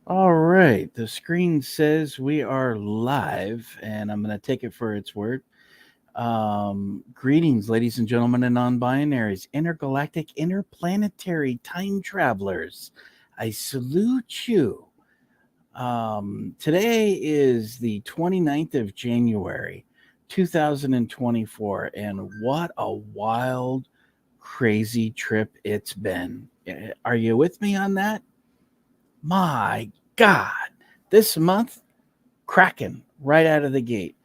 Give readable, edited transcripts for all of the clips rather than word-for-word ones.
All right, the screen says we are live, and I'm going to take it for its word. Greetings, ladies and gentlemen, and non binaries, intergalactic, interplanetary time travelers. I salute you. Today is the 29th of January, 2024, and what a wild, crazy trip it's been. Are you with me on that? My God, this month cracking right out of the gate.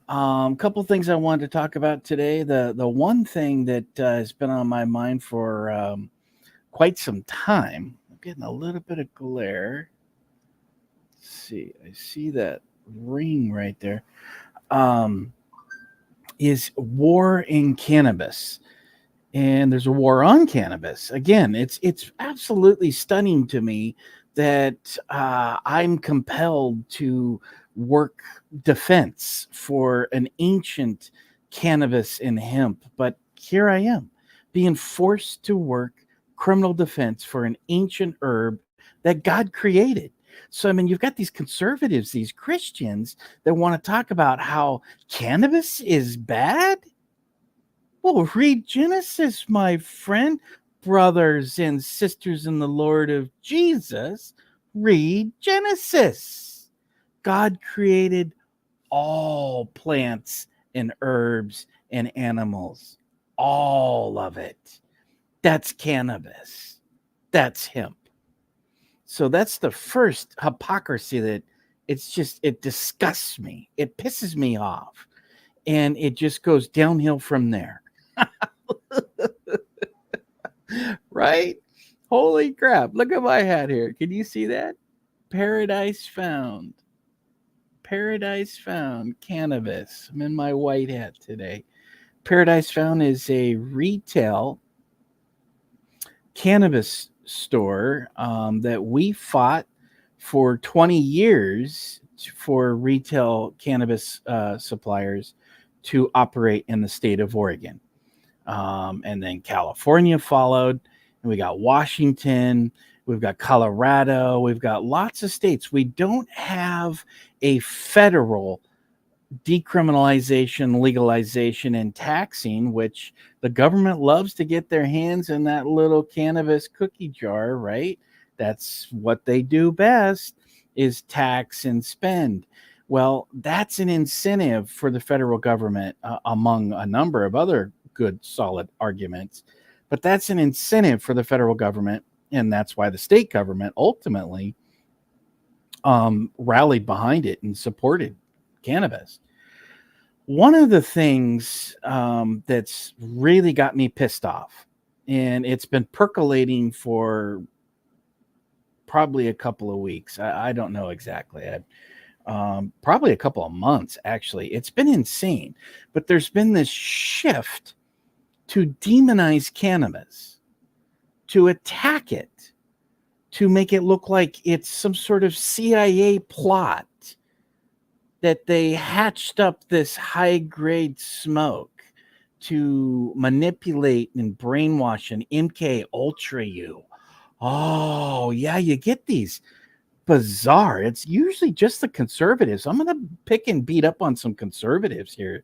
Couple things I wanted to talk about today. The one thing that has been on my mind for quite some time. I'm getting a little bit of glare. Let's see, I see that ring right there. Um, is war in cannabis, and there's a war on cannabis. Again, it's absolutely stunning to me that I'm compelled to work defense for an ancient cannabis and hemp, but here I am being forced to work criminal defense for an ancient herb that God created. So, I mean, you've got these conservatives, these Christians that want to talk about how cannabis is bad. Well, read Genesis, my friend, brothers and sisters in the Lord of Jesus. Read Genesis. God created all plants and herbs and animals, all of it. That's cannabis. That's hemp. So that's the first hypocrisy that it disgusts me. It pisses me off. And it just goes downhill from there. Right? Holy crap. Look at my hat here. Can you see that? Paradise Found. Paradise Found cannabis. I'm in my white hat today. Paradise Found is a retail cannabis store that we fought for 20 years for retail cannabis suppliers to operate in the state of Oregon. And then California followed, and we got Washington, we've got Colorado, we've got lots of states. We don't have a federal decriminalization, legalization, and taxing, which the government loves to get their hands in that little cannabis cookie jar, right? That's what they do best is tax and spend. Well, that's an incentive for the federal government, among a number of other good, solid arguments. But that's an incentive for the federal government, and that's why the state government ultimately rallied behind it and supported cannabis. One of the things that's really got me pissed off, and it's been percolating for probably a couple of weeks. I don't know exactly. Probably a couple of months, actually. It's been insane. But there's been this shift to demonize cannabis, to attack it, to make it look like it's some sort of CIA plot that they hatched up this high grade smoke to manipulate and brainwash and MK Ultra you. Oh, yeah, you get these bizarre. It's usually just the conservatives. I'm going to pick and beat up on some conservatives here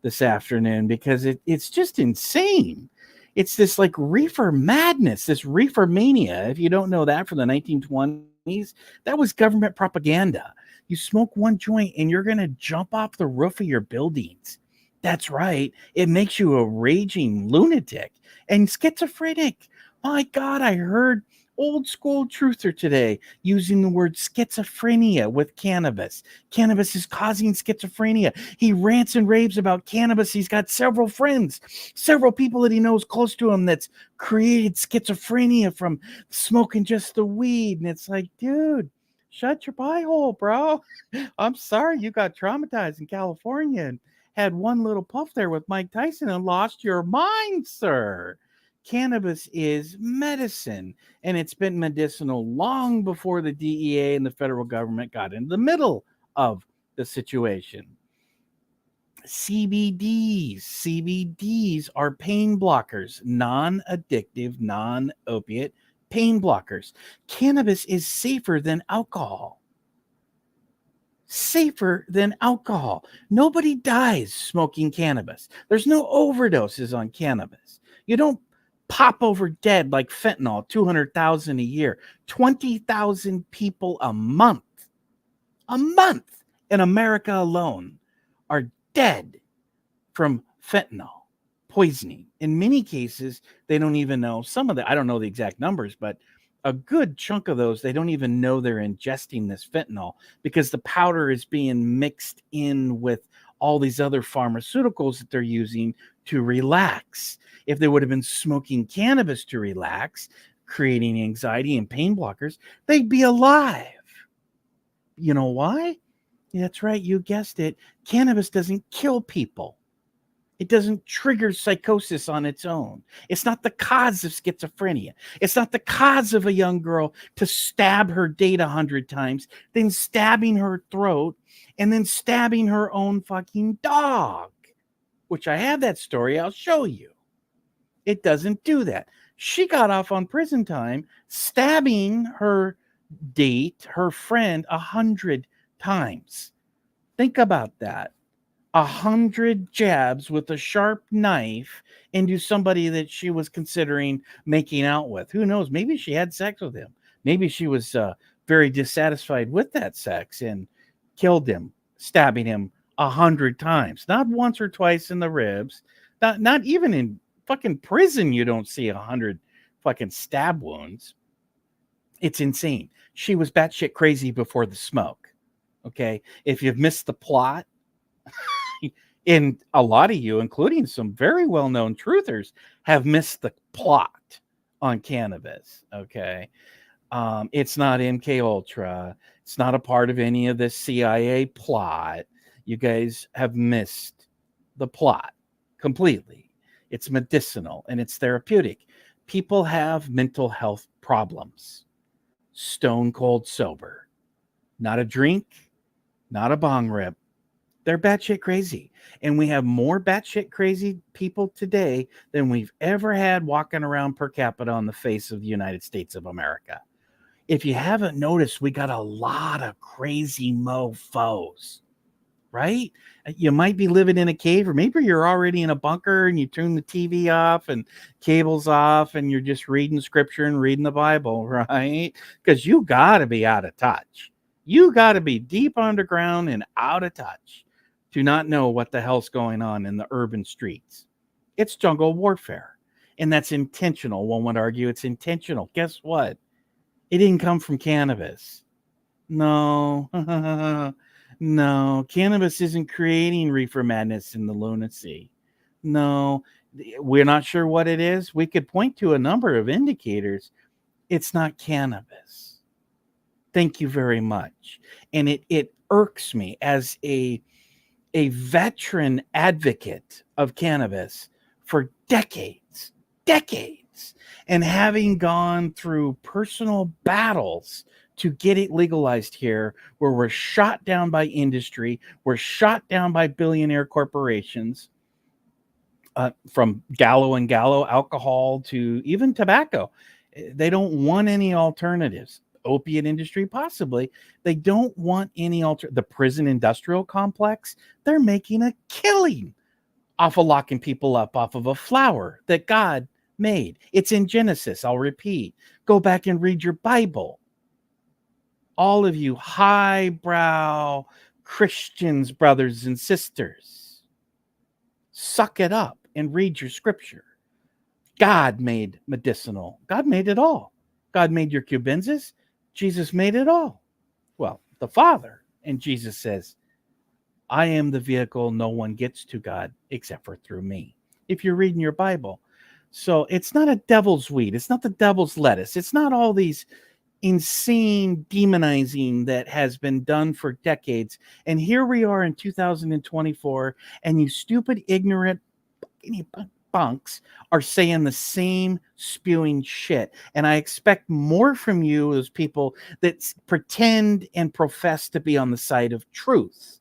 this afternoon because it's just insane. It's this like reefer madness, this reefer mania. If you don't know that from the 1920s, that was government propaganda. You smoke one joint and you're going to jump off the roof of your buildings. That's right. It makes you a raging lunatic and schizophrenic. My God, I heard old school truther today using the word schizophrenia with cannabis. Cannabis is causing schizophrenia. He rants and raves about cannabis. He's got several friends, several people that he knows close to him that's created schizophrenia from smoking just the weed. And it's like, dude, shut your pie hole, bro. I'm sorry you got traumatized in California and had one little puff there with Mike Tyson and lost your mind, sir. Cannabis is medicine, and it's been medicinal long before the DEA and the federal government got in the middle of the situation. CBDs are pain blockers, non addictive, non opiate pain blockers. Cannabis is safer than alcohol. Safer than alcohol. Nobody dies smoking cannabis. There's no overdoses on cannabis. You don't pop over dead like fentanyl, 200,000 a year, 20,000 people a month in America alone are dead from fentanyl poisoning. In many cases, they don't even know I don't know the exact numbers, but a good chunk of those, they don't even know they're ingesting this fentanyl because the powder is being mixed in with all these other pharmaceuticals that they're using to relax. If they would have been smoking cannabis to relax, creating anxiety and pain blockers, they'd be alive. You know why? That's right, you guessed it. Cannabis doesn't kill people. It doesn't trigger psychosis on its own. It's not the cause of schizophrenia. It's not the cause of a young girl to stab her date 100 times, then stabbing her throat, and then stabbing her own fucking dog, which I have that story. I'll show you. It doesn't do that. She got off on prison time stabbing her date, her friend, 100 times. Think about that. 100 jabs with a sharp knife into somebody that she was considering making out with. Who knows? Maybe she had sex with him. Maybe she was very dissatisfied with that sex and killed him, stabbing him 100 times. Not once or twice in the ribs. Not even in fucking prison you don't see 100 fucking stab wounds. It's insane. She was batshit crazy before the smoke. Okay? If you've missed the plot, and a lot of you, including some very well-known truthers, have missed the plot on cannabis. Okay, it's not MK Ultra. It's not a part of any of this CIA plot. You guys have missed the plot completely. It's medicinal and it's therapeutic. People have mental health problems. Stone cold sober, not a drink, not a bong rip. They're batshit crazy. And we have more batshit crazy people today than we've ever had walking around per capita on the face of the United States of America. If you haven't noticed, we got a lot of crazy mofos, right? You might be living in a cave, or maybe you're already in a bunker and you turn the TV off and cables off and you're just reading scripture and reading the Bible, right? Because you got to be out of touch. You got to be deep underground and out of touch to not know what the hell's going on in the urban streets. It's jungle warfare, and that's intentional. One would argue it's intentional. Guess what? It didn't come from cannabis. No, no, cannabis isn't creating reefer madness and the lunacy. No, we're not sure what it is. We could point to a number of indicators. It's not cannabis. Thank you very much. And it irks me as a veteran advocate of cannabis for decades, and having gone through personal battles to get it legalized here, where we're shot down by industry, we're shot down by billionaire corporations, from Gallo and Gallo alcohol to even tobacco. They don't want any alternatives. Opiate industry, possibly. They don't want any the prison industrial complex. They're making a killing off of locking people up off of a flower that God made. It's in Genesis. I'll repeat. Go back and read your Bible. All of you highbrow Christians, brothers and sisters, suck it up and read your scripture. God made medicinal. God made it all. God made your cubensis. Jesus made it all. Well, the Father. And Jesus says, I am the vehicle no one gets to God except for through me. If you're reading your Bible. So it's not a devil's weed. It's not the devil's lettuce. It's not all these insane demonizing that has been done for decades. And here we are in 2024, and you stupid, ignorant bunks are saying the same spewing shit. And I expect more from you as people that pretend and profess to be on the side of truth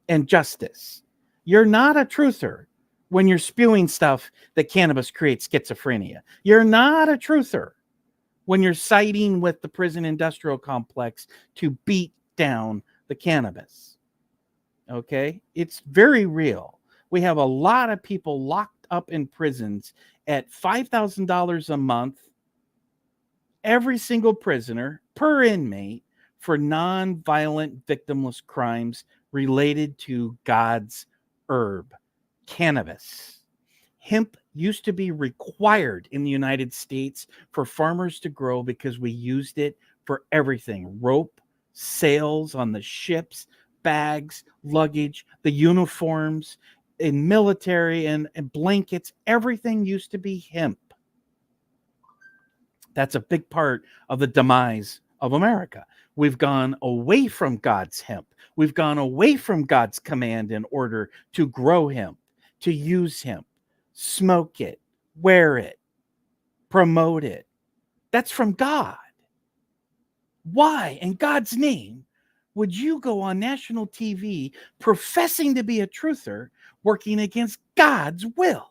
and justice. You're not a truther when you're spewing stuff that cannabis creates schizophrenia. You're not a truther when you're siding with the prison industrial complex to beat down the cannabis. Okay? It's very real. We have a lot of people locked up in prisons at $5,000 a month, every single prisoner per inmate, for non-violent victimless crimes related to God's herb, cannabis. Hemp used to be required in the United States for farmers to grow because we used it for everything: rope, sails on the ships, bags, luggage, the uniforms, in military and blankets. Everything used to be hemp. That's a big part of the demise of America. We've gone away from God's hemp. We've gone away from God's command and order to grow hemp, to use hemp, smoke it, wear it, promote it. That's from God. Why, in God's name, would you go on national TV professing to be a truther, working against God's will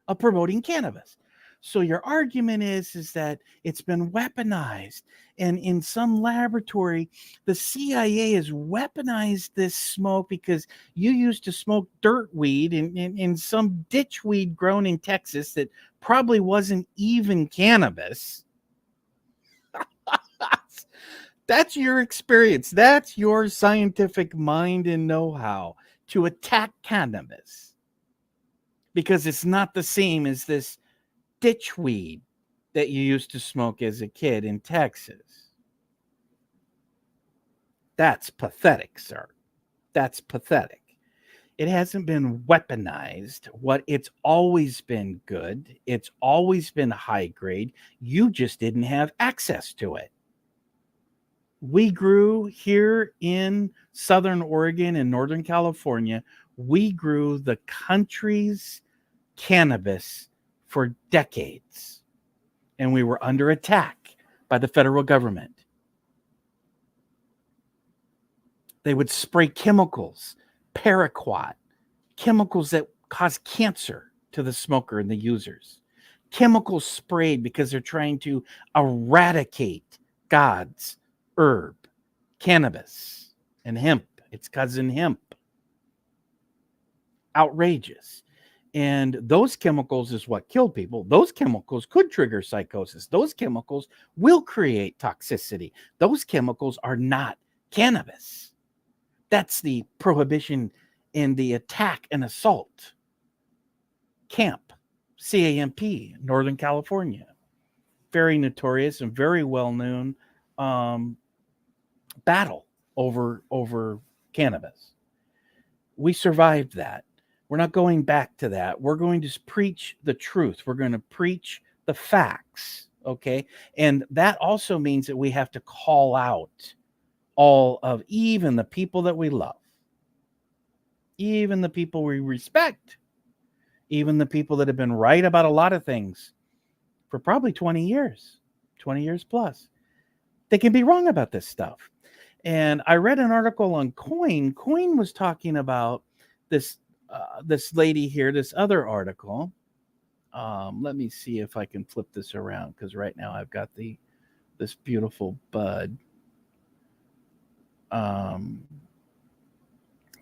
of promoting cannabis? So your argument is that it's been weaponized, and in some laboratory, the CIA has weaponized this smoke because you used to smoke dirt weed in some ditch weed grown in Texas that probably wasn't even cannabis. That's your experience. That's your scientific mind and know-how to attack cannabis, because it's not the same as this ditch weed that you used to smoke as a kid in Texas. That's pathetic, sir. That's pathetic. It hasn't been weaponized. It's always been good. It's always been high grade. You just didn't have access to it. We grew here in Southern Oregon and Northern California. We grew the country's cannabis for decades, and we were under attack by the federal government. They would spray chemicals, paraquat, chemicals that cause cancer to the smoker and the users. Chemicals sprayed because they're trying to eradicate God's herb, cannabis, and hemp, its cousin hemp. Outrageous. And those chemicals is what killed people. Those chemicals could trigger psychosis. Those chemicals will create toxicity. Those chemicals are not cannabis. That's the prohibition and the attack and assault. CAMP, C-A-M-P, Northern California. Very notorious and very well-known battle over cannabis. We survived that. We're not going back to that. We're going to preach the truth. We're going to preach the facts, okay? And that also means that we have to call out all of even the people that we love, even the people we respect, even the people that have been right about a lot of things for probably 20 years plus. They can be wrong about this stuff. And I read an article on Coin. Coin was talking about this lady here, this other article. Let me see if I can flip this around, because right now I've got this beautiful bud.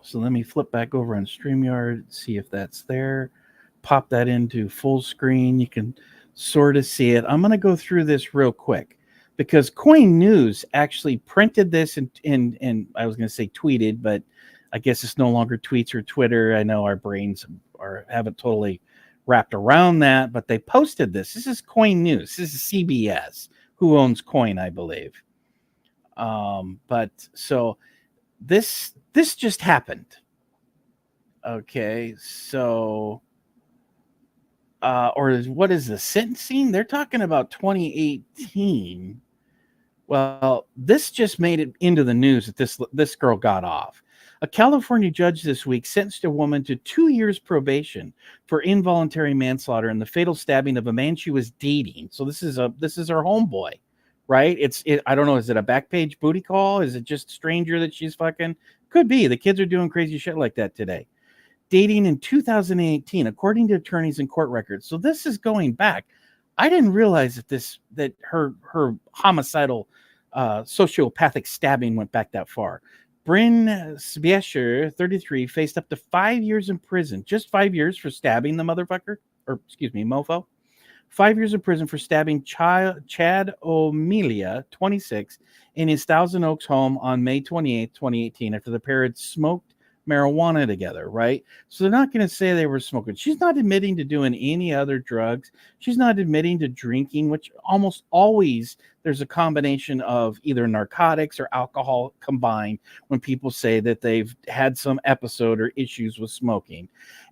So let me flip back over on StreamYard, see if that's there. Pop that into full screen. You can sort of see it. I'm going to go through this real quick, because Coin News actually printed this and I was going to say tweeted, but I guess it's no longer tweets or Twitter. I know our brains haven't totally wrapped around that, but they posted this. This is Coin News. This is CBS, who owns Coin, I believe. But so this just happened. Okay, so or what is the sentencing? They're talking about 2018. Well, this just made it into the news that this girl got off. A California judge this week sentenced a woman to 2 years probation for involuntary manslaughter in the fatal stabbing of a man she was dating. So this is her homeboy, right? I don't know. Is it a back page booty call? Is it just a stranger that she's fucking? Could be. The kids are doing crazy shit like that today. Dating in 2018, according to attorneys and court records. So this is going back I didn't realize that her homicidal sociopathic stabbing went back that far. Bryn Spiescher, 33, faced up to 5 years in prison, just 5 years for stabbing the motherfucker, or excuse me, mofo. 5 years in prison for stabbing Chad O'Melia, 26, in his Thousand Oaks home on May 28th, 2018, after the pair had smoked marijuana together, right? So they're not going to say they were smoking. She's not admitting to doing any other drugs. She's not admitting to drinking, which almost always there's a combination of either narcotics or alcohol combined when people say that they've had some episode or issues with smoking.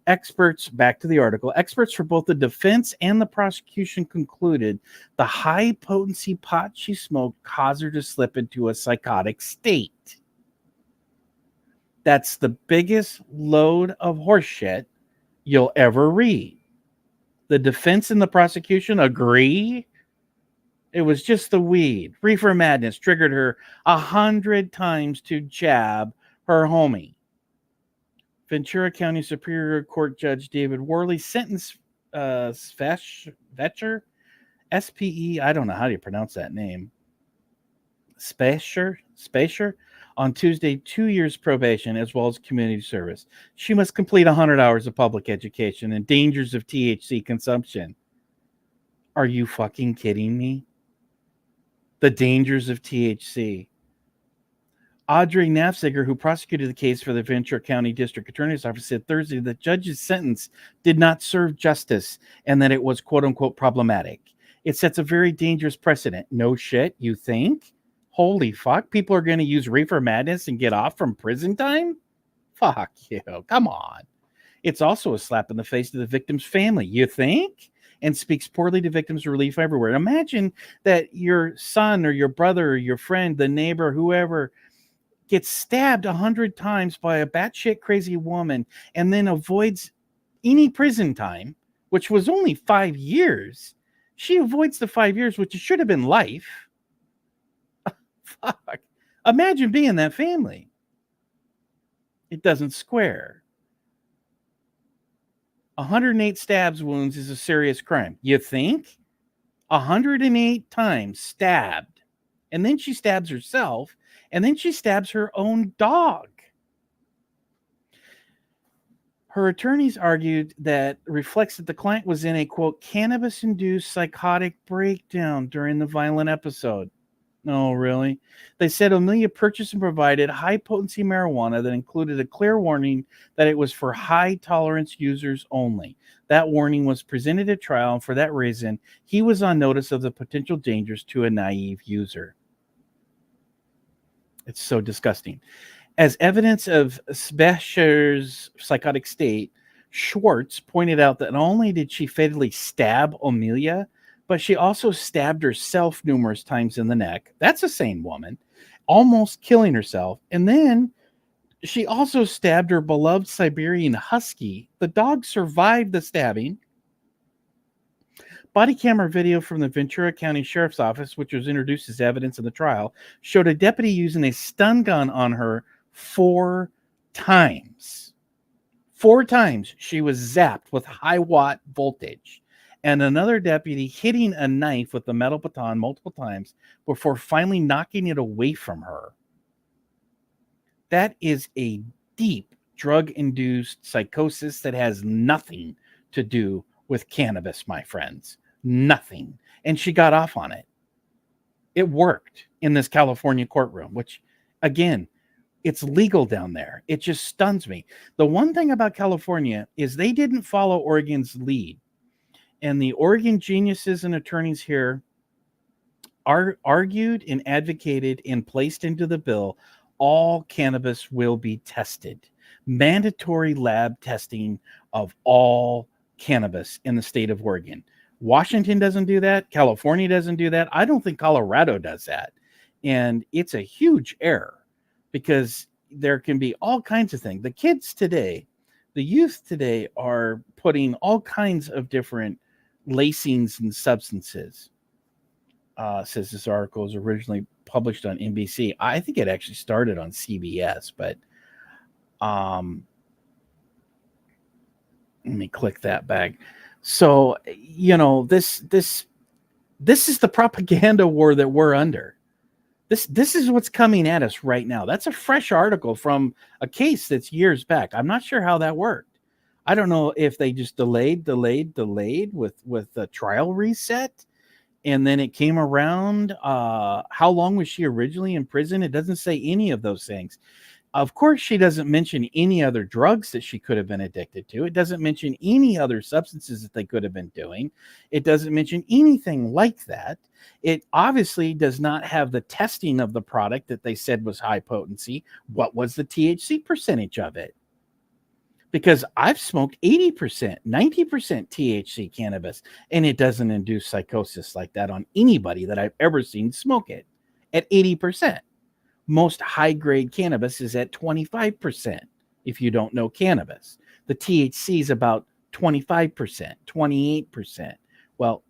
Experts, back to the article, experts for both the defense and the prosecution concluded the high potency pot she smoked caused her to slip into a psychotic state. That's the biggest load of horseshit you'll ever read. The defense and the prosecution agree it was just the weed. Reefer madness triggered her 100 times to jab her homie. Ventura County Superior Court Judge David Worley sentenced Svetcher, S-P-E, I don't know how do you pronounce that name, Spacer, on Tuesday 2 years probation as well as community service. She must complete 100 hours of public education and dangers of THC consumption. Are you fucking kidding me? The dangers of THC. Audrey Nafziger, who prosecuted the case for the Ventura County District Attorney's Office, said Thursday the judge's sentence did not serve justice and that it was quote-unquote problematic. It sets a very dangerous precedent. No shit, you think? Holy fuck, people are going to use reefer madness and get off from prison time? Fuck you, come on. It's also a slap in the face to the victim's family, you think? And speaks poorly to victims' relief everywhere. Imagine that your son or your brother or your friend, the neighbor, whoever, gets stabbed 100 times by a batshit crazy woman and then avoids any prison time, which was only 5 years. She avoids the 5 years, which should have been life. Fuck. Imagine being that family. It doesn't square. 108 stabs wounds is a serious crime. You think? 108 times stabbed. And then she stabs herself. And then she stabs her own dog. Her attorneys argued that reflects that the client was in a, quote, cannabis-induced psychotic breakdown during the violent episode. No, really? They said Amelia purchased and provided high-potency marijuana that included a clear warning that it was for high-tolerance users only. That warning was presented at trial, and for that reason, he was on notice of the potential dangers to a naive user. It's so disgusting. As evidence of Spescher's psychotic state, Schwartz pointed out that not only did she fatally stab Amelia, but she also stabbed herself numerous times in the neck. That's a sane woman, almost killing herself. And then she also stabbed her beloved Siberian Husky. The dog survived the stabbing. Body camera video from the Ventura County Sheriff's Office, which was introduced as evidence in the trial, showed a deputy using a stun gun on her 4 times. 4 times she was zapped with high watt voltage, and another deputy hitting a knife with the metal baton multiple times before finally knocking it away from her. That is a deep drug-induced psychosis that has nothing to do with cannabis, my friends. Nothing. And she got off on it. It worked in this California courtroom, which, again, it's legal down there. It just stuns me. The one thing about California is they didn't follow Oregon's lead. And the Oregon geniuses and attorneys here argued and advocated and placed into the bill all cannabis will be tested. Mandatory lab testing of all cannabis in the state of Oregon. Washington doesn't do that. California doesn't do that. I don't think Colorado does that. And it's a huge error because there can be all kinds of things. The kids today, the youth today are putting all kinds of different lacings and substances. Says this article was originally published on NBC. I think it actually started on CBS, but let me click that back. So, this is the propaganda war that we're under. This is what's coming at us right now. That's a fresh article from a case that's years back. I'm not sure how that worked. I don't know if they just delayed with the trial reset, and then it came around. How long was she originally in prison? It doesn't say any of those things. Of course, she doesn't mention any other drugs that she could have been addicted to. It doesn't mention any other substances that they could have been doing. It doesn't mention anything like that. It obviously does not have the testing of the product that they said was high potency. What was the THC percentage of it? Because I've smoked 80%, 90% THC cannabis, and it doesn't induce psychosis like that on anybody that I've ever seen smoke it at 80%. Most high-grade cannabis is at 25%. If you don't know cannabis, the THC is about 25%, 28%. Well,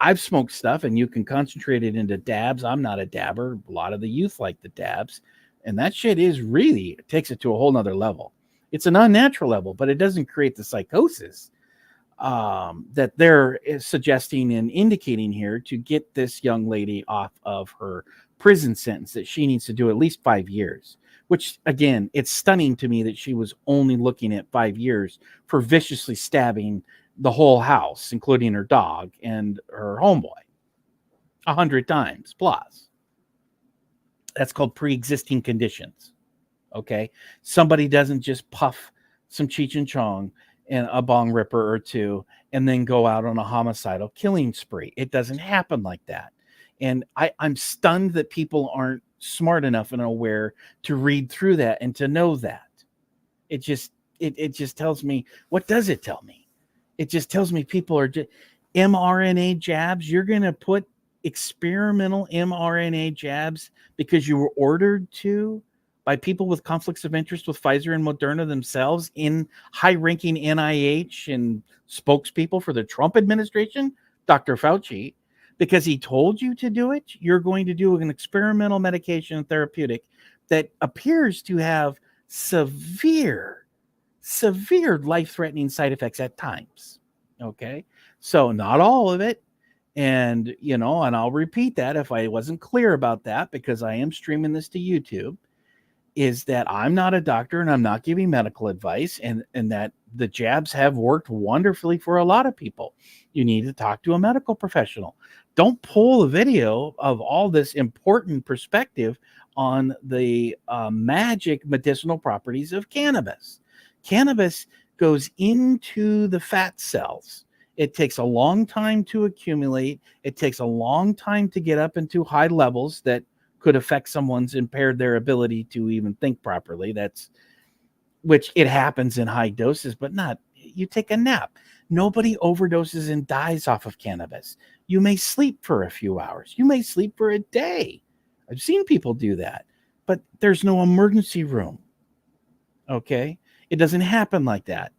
I've smoked stuff, and you can concentrate it into dabs. I'm not a dabber. A lot of the youth like the dabs, and that shit is really, it takes it to a whole nother level. It's an unnatural level, but it doesn't create the psychosis that they're suggesting and indicating here to get this young lady off of her prison sentence that she needs to do at least 5 years, which, again, it's stunning to me that she was only looking at 5 years for viciously stabbing the whole house, including her dog and her homeboy 100 times plus. That's called pre-existing conditions. Okay. Somebody doesn't just puff some Cheech and Chong and a bong ripper or two and then go out on a homicidal killing spree. It doesn't happen like that. And I'm stunned that people aren't smart enough and aware to read through that and to know that. It just tells me, what does it tell me? It just tells me people are just mRNA jabs. You're going to put experimental mRNA jabs because you were ordered to by people with conflicts of interest with Pfizer and Moderna themselves in high-ranking NIH and spokespeople for the Trump administration, Dr. Fauci, because he told you to do it. You're going to do an experimental medication and therapeutic that appears to have severe life-threatening side effects at times. Okay, so not all of it. And, and I'll repeat that if I wasn't clear about that, because I am streaming this to YouTube, is that I'm not a doctor and I'm not giving medical advice, and that the jabs have worked wonderfully for a lot of people. You need to talk to a medical professional. Don't pull a video of all this important perspective on the magic medicinal properties of cannabis. Cannabis goes into the fat cells. It takes a long time to accumulate. It takes a long time to get up into high levels that could affect someone's impaired their ability to even think properly. Which it happens in high doses, but not, you take a nap. Nobody overdoses and dies off of cannabis. You may sleep for a few hours. You may sleep for a day. I've seen people do that, but there's no emergency room. Okay. It doesn't happen like that.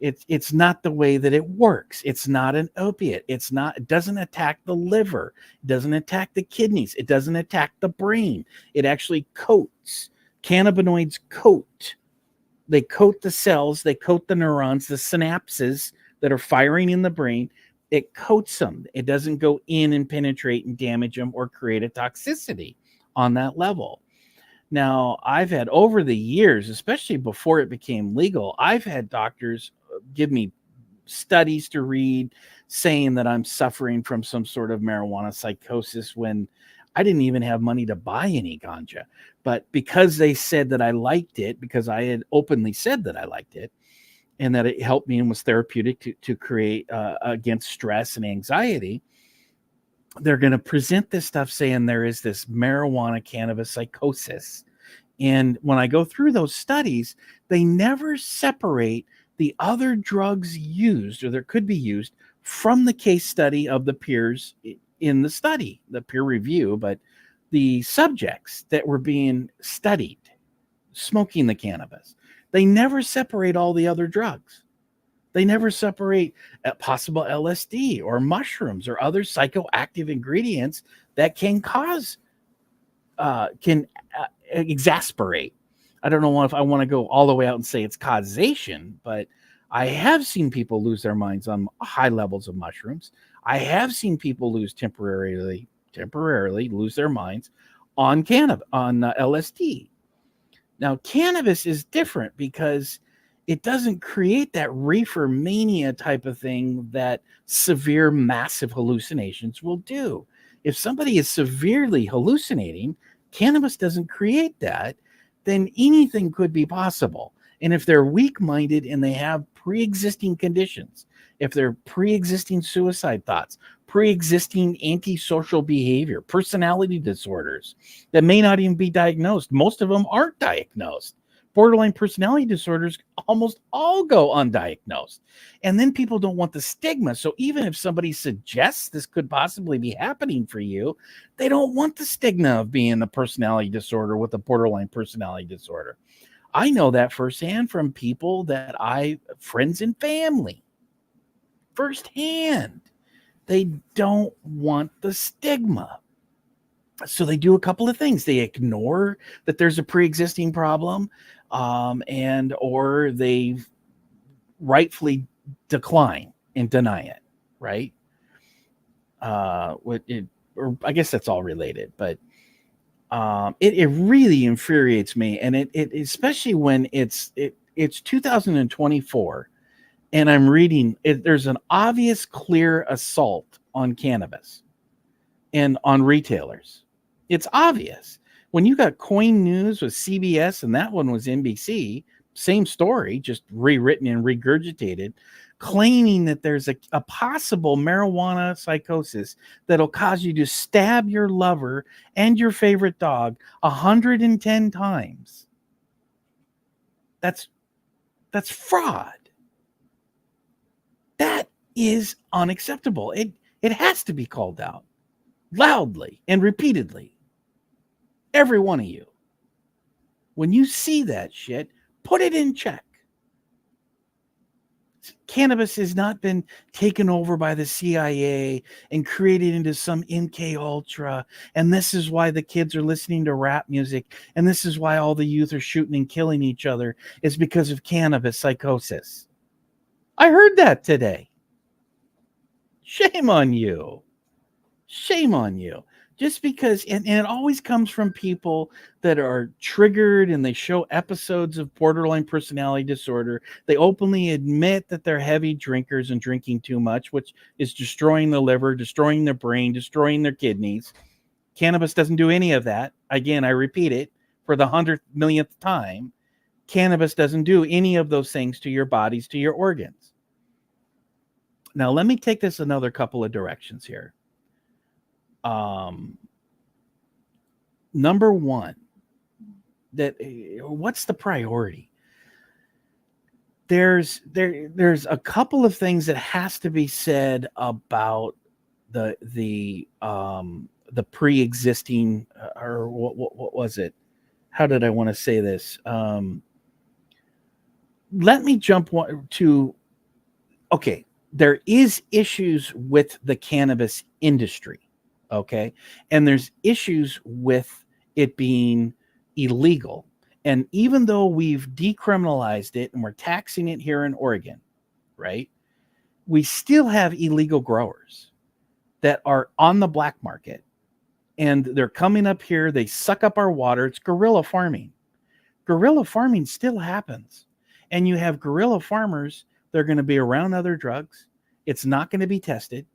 It's not the way that it works. It's not an opiate. It doesn't attack the liver. It doesn't attack the kidneys. It doesn't attack the brain. It actually coats. Cannabinoids coat. They coat the cells. They coat the neurons, the synapses that are firing in the brain. It coats them. It doesn't go in and penetrate and damage them or create a toxicity on that level. Now, I've had over the years, especially before it became legal, I've had doctors give me studies to read saying that I'm suffering from some sort of marijuana psychosis when I didn't even have money to buy any ganja. But because they said that I liked it, because I had openly said that I liked it, and that it helped me and was therapeutic to create against stress and anxiety, they're going to present this stuff saying there is this marijuana cannabis psychosis. And when I go through those studies, they never separate the other drugs used or that could be used from the case study of the peers in the study, the peer review, but the subjects that were being studied smoking the cannabis. They never separate all the other drugs. They never separate possible LSD or mushrooms or other psychoactive ingredients that can exasperate. I don't know if I want to go all the way out and say it's causation, but I have seen people lose their minds on high levels of mushrooms. I have seen people temporarily lose their minds on LSD. Now, cannabis is different because it doesn't create that reefer mania type of thing that severe, massive hallucinations will do. If somebody is severely hallucinating, cannabis doesn't create that, then anything could be possible. And if they're weak minded and they have pre existing conditions, if they're pre existing suicide thoughts, pre existing antisocial behavior, personality disorders that may not even be diagnosed, most of them aren't diagnosed. Borderline personality disorders almost all go undiagnosed. And then people don't want the stigma. So even if somebody suggests this could possibly be happening for you, they don't want the stigma of being a personality disorder with a borderline personality disorder. I know that firsthand from people friends and family, firsthand. They don't want the stigma. So they do a couple of things. They ignore that there's a pre-existing problem, or they rightfully decline and deny it, right? Or I guess that's all related, but it really infuriates me, and it especially when it's 2024, and I'm reading it. There's an obvious, clear assault on cannabis and on retailers. It's obvious. When you got Coin News with CBS and that one was NBC, same story, just rewritten and regurgitated, claiming that there's a possible marijuana psychosis that'll cause you to stab your lover and your favorite dog 110 times. That's fraud. That is unacceptable. It has to be called out loudly and repeatedly. Every one of you. When you see that shit, put it in check. Cannabis has not been taken over by the CIA and created into some MK Ultra. And this is why the kids are listening to rap music. And this is why all the youth are shooting and killing each other, is because of cannabis psychosis. I heard that today. Shame on you. Shame on you. Just because, and it always comes from people that are triggered and they show episodes of borderline personality disorder. They openly admit that they're heavy drinkers and drinking too much, which is destroying the liver, destroying their brain, destroying their kidneys. Cannabis doesn't do any of that. Again, I repeat it for the 100 millionth time. Cannabis doesn't do any of those things to your bodies, to your organs. Now, let me take this another couple of directions here. Number one, what's the priority? There's a couple of things that has to be said about the pre-existing, or what was it? How did I want to say this? Let me jump to, okay, there is issues with the cannabis industry. Okay. And there's issues with it being illegal. And even though we've decriminalized it and we're taxing it here in Oregon, right? We still have illegal growers that are on the black market, and they're coming up here. They suck up our water. It's guerrilla farming. Guerrilla farming still happens. And you have guerrilla farmers. They're going to be around other drugs. It's not going to be tested.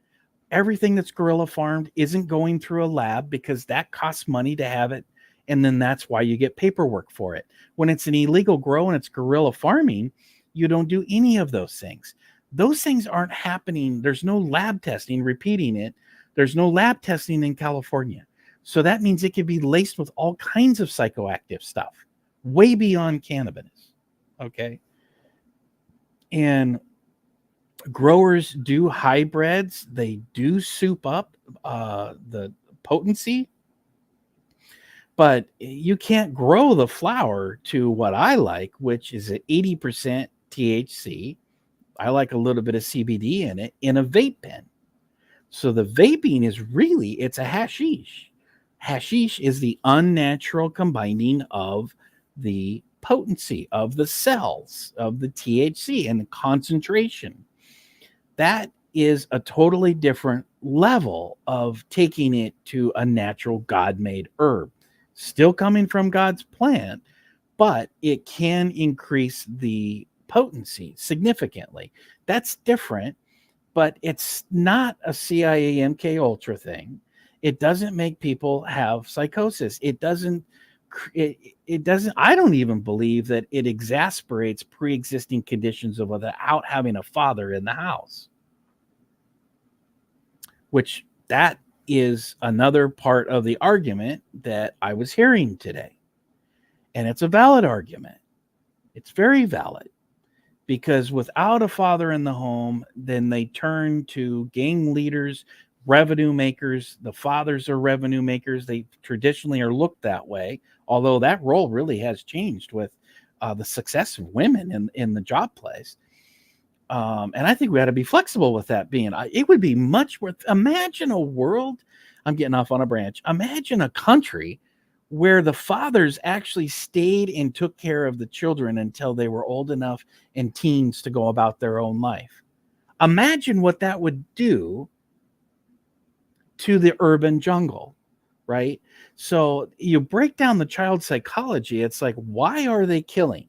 Everything that's guerrilla farmed isn't going through a lab because that costs money to have it. And then that's why you get paperwork for it. When it's an illegal grow and it's guerrilla farming, you don't do any of those things. Those things aren't happening. There's no lab testing, repeating it. There's no lab testing in California. So that means it could be laced with all kinds of psychoactive stuff, way beyond cannabis. Okay. And growers do hybrids. They do soup up the potency, but you can't grow the flower to what I like, which is at 80% THC. I like a little bit of CBD in it in a vape pen. So the vaping is really, it's a hashish. Hashish is the unnatural combining of the potency of the cells of the THC and the concentration. That is a totally different level of taking it to a natural God-made herb. Still coming from God's plant, but it can increase the potency significantly. That's different, but it's not a CIA MK Ultra thing. It doesn't make people have psychosis. It doesn't, I don't even believe that it exasperates pre-existing conditions of without having a father in the house, which that is another part of the argument that I was hearing today. And it's a valid argument. It's very valid, because without a father in the home, then they turn to gang leaders, revenue makers. The fathers are revenue makers. They traditionally are looked that way, although that role really has changed with the success of women in the job place. And I think we ought to be flexible with that being. It would be much worth. Imagine a world. I'm getting off on a branch. Imagine a country where the fathers actually stayed and took care of the children until they were old enough and teens to go about their own life. Imagine what that would do to the urban jungle, right? So you break down the child psychology. It's like, why are they killing?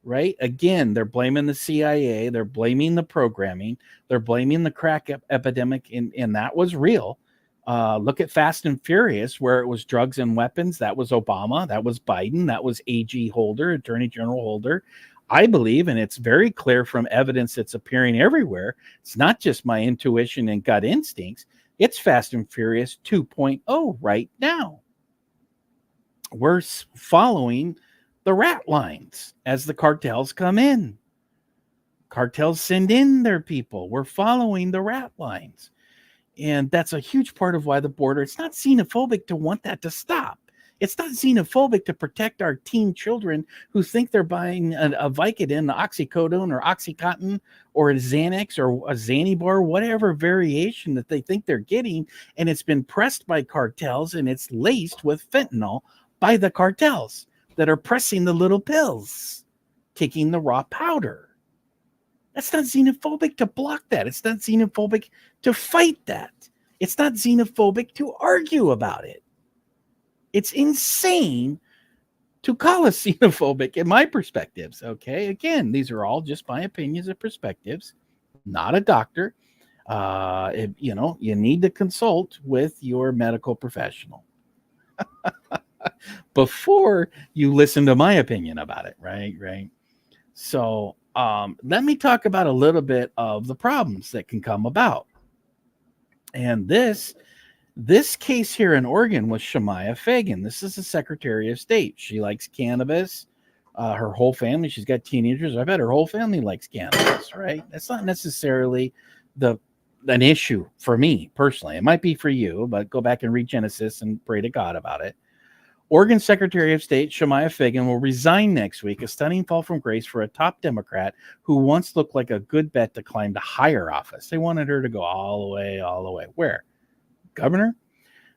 Right? Again, they're blaming the CIA. They're blaming the programming. They're blaming the crack epidemic, and that was real. Look at Fast and Furious, where it was drugs and weapons. That was Obama. That was Biden. That was AG Holder, Attorney General Holder. I believe, and it's very clear from evidence that's appearing everywhere, it's not just my intuition and gut instincts. It's Fast and Furious 2.0 right now. We're following the rat lines as the cartels come in. Cartels send in their people. We're following the rat lines. And that's a huge part of why the border, it's not xenophobic to want that to stop. It's not xenophobic to protect our teen children who think they're buying a Vicodin, oxycodone, or Oxycontin, or a Xanax, or a Xanibar, whatever variation that they think they're getting, and it's been pressed by cartels, and it's laced with fentanyl by the cartels that are pressing the little pills, taking the raw powder. That's not xenophobic to block that. It's not xenophobic to fight that. It's not xenophobic to argue about it. It's insane to call us xenophobic in my perspectives, okay? Again, these are all just my opinions and perspectives, not a doctor. You need to consult with your medical professional before you listen to my opinion about it, right? So let me talk about a little bit of the problems that can come about. And this case here in Oregon was Shemaya Fagan. This is the Secretary of State. She likes cannabis. Her whole family, she's got teenagers. I bet her whole family likes cannabis, right? That's not necessarily an issue for me personally. It might be for you, but go back and read Genesis and pray to God about it. Oregon Secretary of State Shemaya Fagan will resign next week, a stunning fall from grace for a top Democrat who once looked like a good bet to climb to higher office. They wanted her to go all the way. Where? Governor?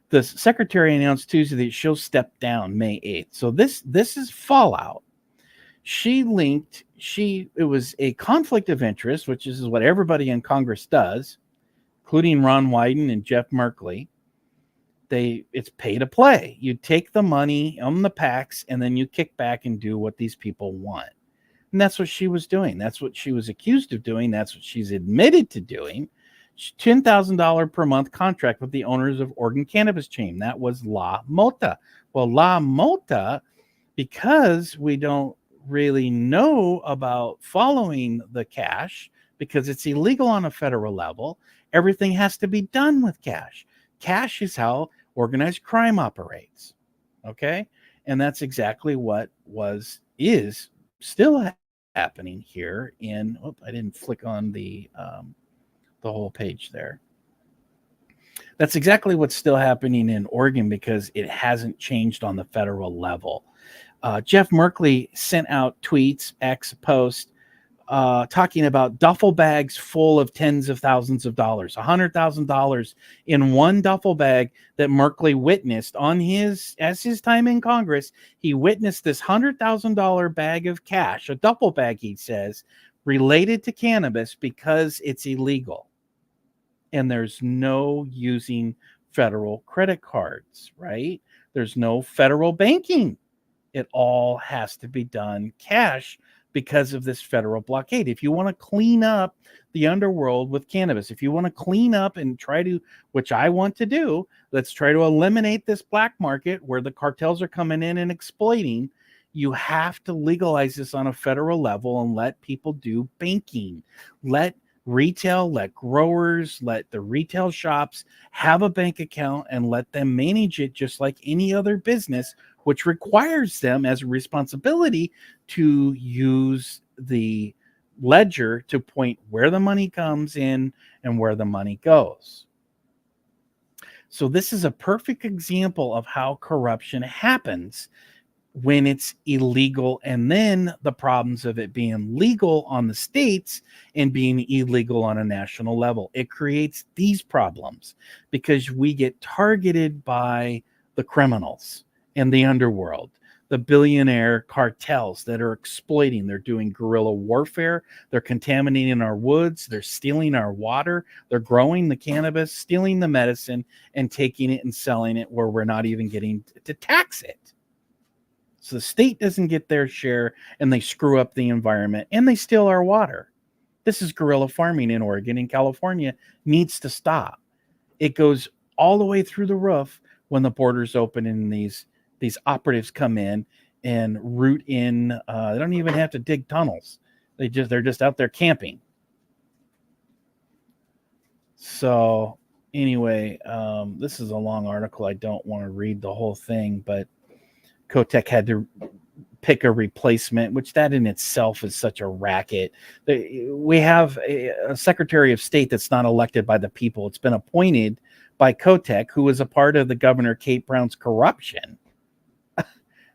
The secretary announced Tuesday that she'll step down May 8th. So this is fallout. It was a conflict of interest, which is what everybody in Congress does, including Ron Wyden and Jeff Merkley. It's pay to play. You take the money on the PACs and then you kick back and do what these people want. And that's what she was doing. That's what she was accused of doing. That's what she's admitted to doing. $10,000 per month contract with the owners of Oregon Cannabis chain. That was La Mota. Well, La Mota, because we don't really know about following the cash, because it's illegal on a federal level, everything has to be done with cash. Cash is how organized crime operates. Okay. And that's exactly what is still happening here I didn't flick on the whole page there. That's exactly what's still happening in Oregon because it hasn't changed on the federal level. Jeff Merkley sent out tweets, X post, talking about duffel bags full of tens of thousands of dollars, $100,000 in one duffel bag that Merkley witnessed as his time in Congress. He witnessed this $100,000 bag of cash, a duffel bag, he says, related to cannabis because it's illegal. And there's no using federal credit cards, right? There's no federal banking. It all has to be done cash because of this federal blockade. If you want to clean up the underworld with cannabis, if you want to clean up and try to, which I want to do, let's try to eliminate this black market where the cartels are coming in and exploiting. You have to legalize this on a federal level and let people do banking. Let retail, let growers, let the retail shops have a bank account and let them manage it just like any other business, which requires them as a responsibility to use the ledger to point where the money comes in and where the money goes. So this is a perfect example of how corruption happens when it's illegal, and then the problems of it being legal on the states and being illegal on a national level. It creates these problems because we get targeted by the criminals and the underworld, the billionaire cartels that are exploiting. They're doing guerrilla warfare. They're contaminating our woods. They're stealing our water. They're growing the cannabis, stealing the medicine, and taking it and selling it where we're not even getting to tax it. So the state doesn't get their share, and they screw up the environment, and they steal our water. This is guerrilla farming in Oregon and California. Needs to stop. It goes all the way through the roof when the borders open and these operatives come in and root in. They don't even have to dig tunnels. They're just out there camping. So anyway, this is a long article. I don't want to read the whole thing, but Kotek had to pick a replacement, which that in itself is such a racket. We have a Secretary of State that's not elected by the people. It's been appointed by Kotek, who was a part of the Governor Kate Brown's corruption.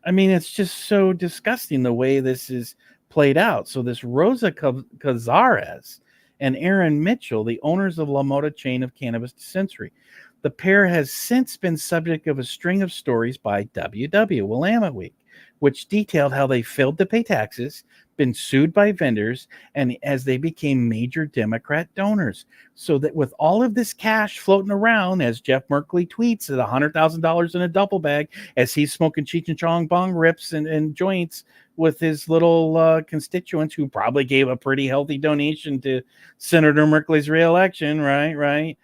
I mean, it's just so disgusting the way this is played out. So this Rosa Cazares and Aaron Mitchell, the owners of La Mota chain of cannabis dispensary, the pair has since been subject of a string of stories by WW, Willamette Week, which detailed how they failed to pay taxes, been sued by vendors, and as they became major Democrat donors. So that with all of this cash floating around, as Jeff Merkley tweets at $100,000 in a duffel bag, as he's smoking Cheech and Chong bong rips and joints with his little constituents who probably gave a pretty healthy donation to Senator Merkley's reelection, right?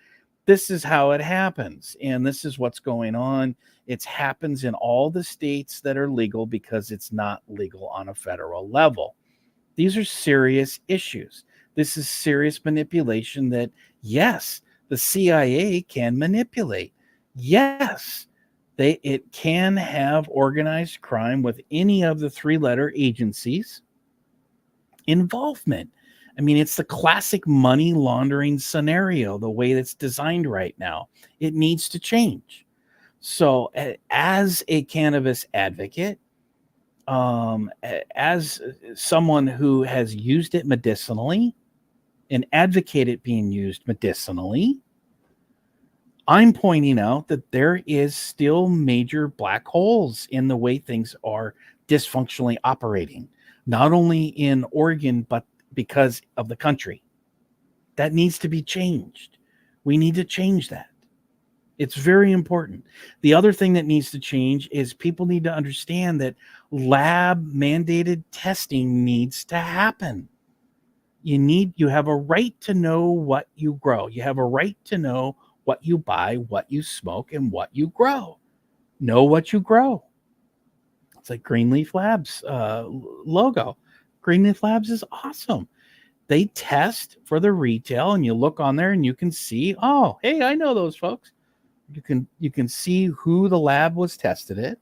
This is how it happens, and this is what's going on. It happens in all the states that are legal because it's not legal on a federal level. These are serious issues. This is serious manipulation that, yes, the CIA can manipulate. Yes, it can have organized crime with any of the three-letter agencies' involvement. I mean, it's the classic money laundering scenario, the way that's designed right now. It needs to change. So as a cannabis advocate, as someone who has used it medicinally and advocate it being used medicinally, I'm pointing out that there is still major black holes in the way things are dysfunctionally operating, not only in Oregon, but because of the country. That needs to be changed. We need to change that. It's very important. The other thing that needs to change is people need to understand that lab mandated testing needs to happen. You have a right to know what you grow. You have a right to know what you buy, what you smoke, and what you grow. Know what you grow. It's like Greenleaf Labs logo. Greenleaf Labs is awesome. They test for the retail, and you look on there and you can see, oh, hey, I know those folks. You can see who the lab was tested at.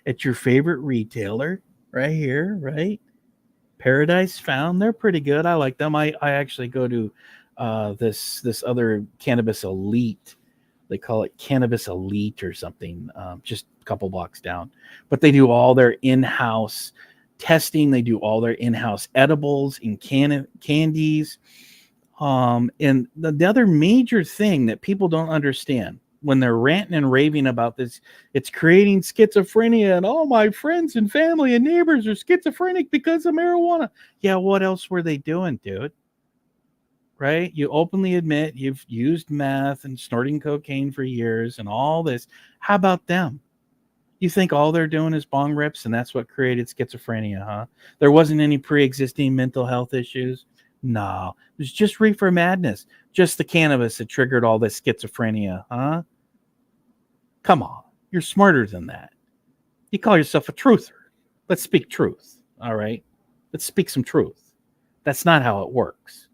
It's your favorite retailer right here, right? Paradise Found. They're pretty good. I like them. I actually go to this other Cannabis Elite. They call it Cannabis Elite or something, just a couple blocks down. But they do all their in-house testing. They do all their in-house edibles and candies. And the other major thing that people don't understand when they're ranting and raving about this, it's creating schizophrenia, and all my friends and family and neighbors are schizophrenic because of marijuana. Yeah, what else were they doing, dude? Right? You openly admit you've used meth and snorting cocaine for years and all this. How about them? You think all they're doing is bong rips and that's what created schizophrenia, huh? There wasn't any pre-existing mental health issues? No, it was just reefer madness. Just the cannabis that triggered all this schizophrenia, huh? Come on. You're smarter than that. You call yourself a truther. Let's speak truth, all right? Let's speak some truth. That's not how it works.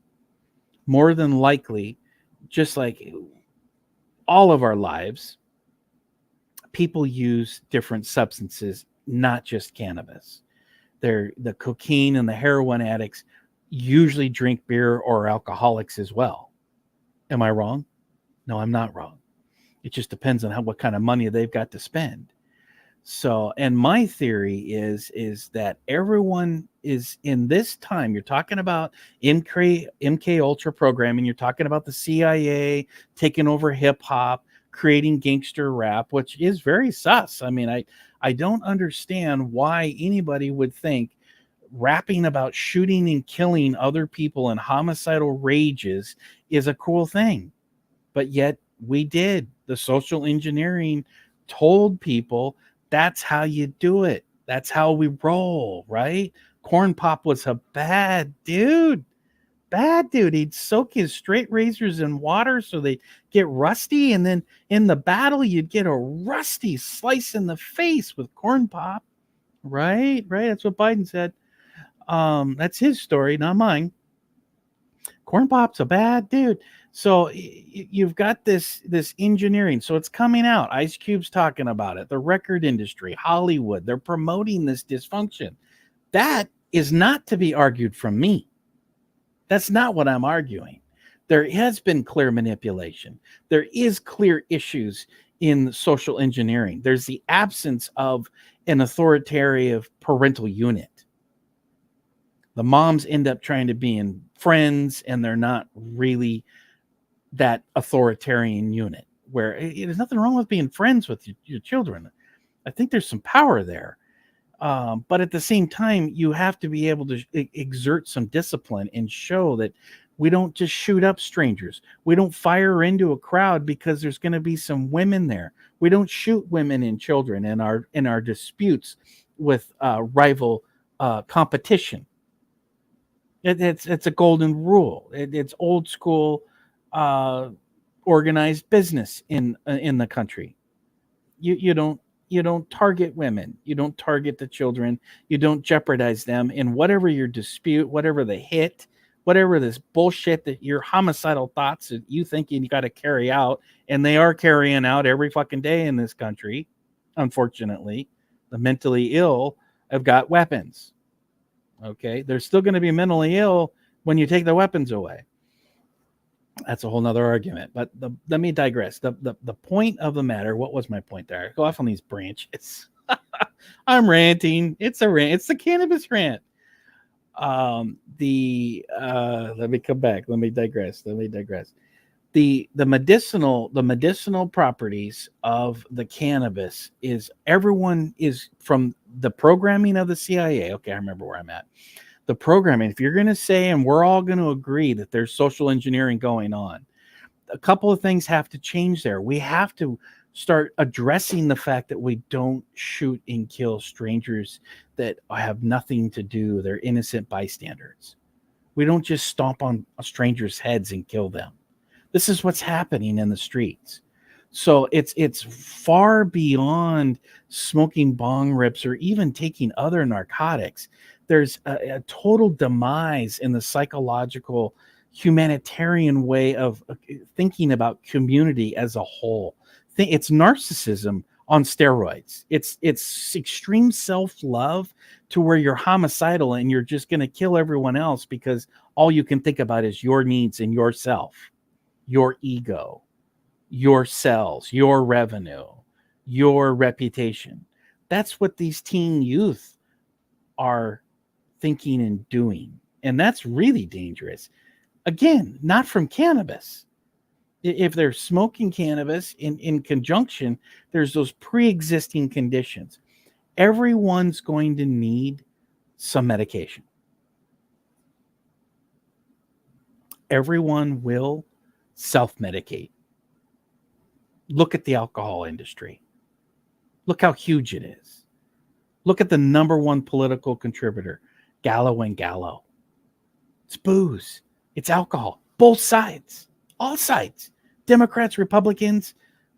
More than likely, just like all of our lives, people use different substances, not just cannabis. The cocaine and the heroin addicts usually drink beer or alcoholics as well. Am I wrong? No, I'm not wrong. It just depends on what kind of money they've got to spend. So, and my theory is that everyone is in this time. You're talking about MK Ultra programming. You're talking about the CIA taking over hip hop, creating gangster rap, which is very sus. I mean, I don't understand why anybody would think rapping about shooting and killing other people and homicidal rages is a cool thing. But yet we did. The social engineering told people that's how you do it. That's how we roll, right? Corn Pop was a bad dude. Bad dude. He'd soak his straight razors in water so they get rusty. And then in the battle, you'd get a rusty slice in the face with Corn Pop. Right? Right. That's what Biden said. That's his story, not mine. Corn Pop's a bad dude. So you've got this engineering. So it's coming out. Ice Cube's talking about it. The record industry, Hollywood, they're promoting this dysfunction. That is not to be argued from me. That's not what I'm arguing. There has been clear manipulation. There is clear issues in social engineering. There's the absence of an authoritative parental unit. The moms end up trying to be in friends, and they're not really that authoritarian unit where there's nothing wrong with being friends with your children. I think there's some power there. But at the same time, you have to be able to exert some discipline and show that we don't just shoot up strangers. We don't fire into a crowd because there's going to be some women there. We don't shoot women and children in our disputes with rival competition. It's a golden rule. It's old school organized business in the country. You don't target women. You don't target the children. You don't jeopardize them in whatever your dispute, whatever the hit, whatever this bullshit that your homicidal thoughts that you think you got to carry out, and they are carrying out every fucking day in this country. Unfortunately, the mentally ill have got weapons. Okay, they're still going to be mentally ill when you take the weapons away. That's a whole nother argument. But let me digress. The point of the matter. What was my point there? I go off on these branches. I'm ranting. It's a rant. It's the cannabis rant. Let me come back. Let me digress. The medicinal properties of the cannabis is everyone is from the programming of the CIA. Okay, I remember where I'm at. The programming, if you're going to say, and we're all going to agree that there's social engineering going on, a couple of things have to change there. We have to start addressing the fact that we don't shoot and kill strangers that have nothing to do. They're innocent bystanders. We don't just stomp on strangers' heads and kill them. This is what's happening in the streets. So it's far beyond smoking bong rips or even taking other narcotics. There's a total demise in the psychological, humanitarian way of thinking about community as a whole. It's narcissism on steroids. It's extreme self-love to where you're homicidal and you're just going to kill everyone else because all you can think about is your needs and yourself, your ego, your cells, your revenue, your reputation. That's what these teen youth are thinking and doing. And that's really dangerous. Again, not from cannabis. If they're smoking cannabis in conjunction, there's those pre-existing conditions. Everyone's going to need some medication. Everyone will self-medicate. Look at the alcohol industry. Look how huge it is. Look at the number one political contributor, Gallo and Gallo. It's booze. It's alcohol. Both sides. All sides. Democrats, Republicans,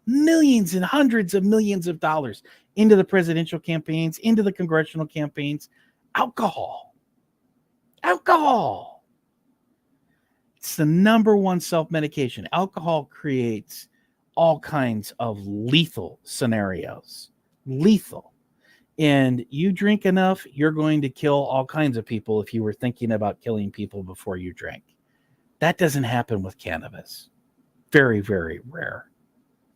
millions and hundreds of millions of dollars into the presidential campaigns, into the congressional campaigns. Alcohol. Alcohol. It's the number one self-medication. Alcohol creates all kinds of lethal scenarios. Lethal. And you drink enough, you're going to kill all kinds of people if you were thinking about killing people before you drank. That doesn't happen with cannabis. Very, very rare.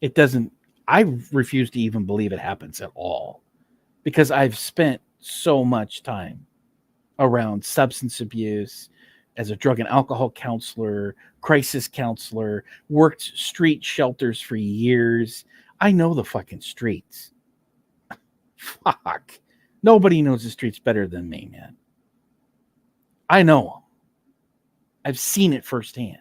It doesn't, I refuse to even believe it happens at all because I've spent so much time around substance abuse as a drug and alcohol counselor, crisis counselor, worked street shelters for years. I know the fucking streets. Fuck. Nobody knows the streets better than me, man. I know them. I've seen it firsthand.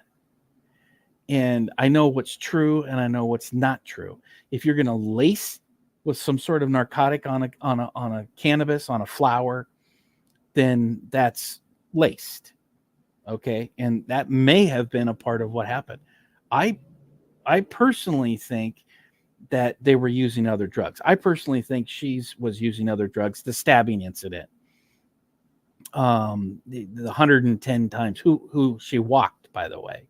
And I know what's true and I know what's not true. If you're going to lace with some sort of narcotic on a cannabis, on a flower, then that's laced. Okay? And that may have been a part of what happened. I personally think that they were using other drugs. I personally think she was using other drugs. The stabbing incident, the 110 times who she walked, by the way,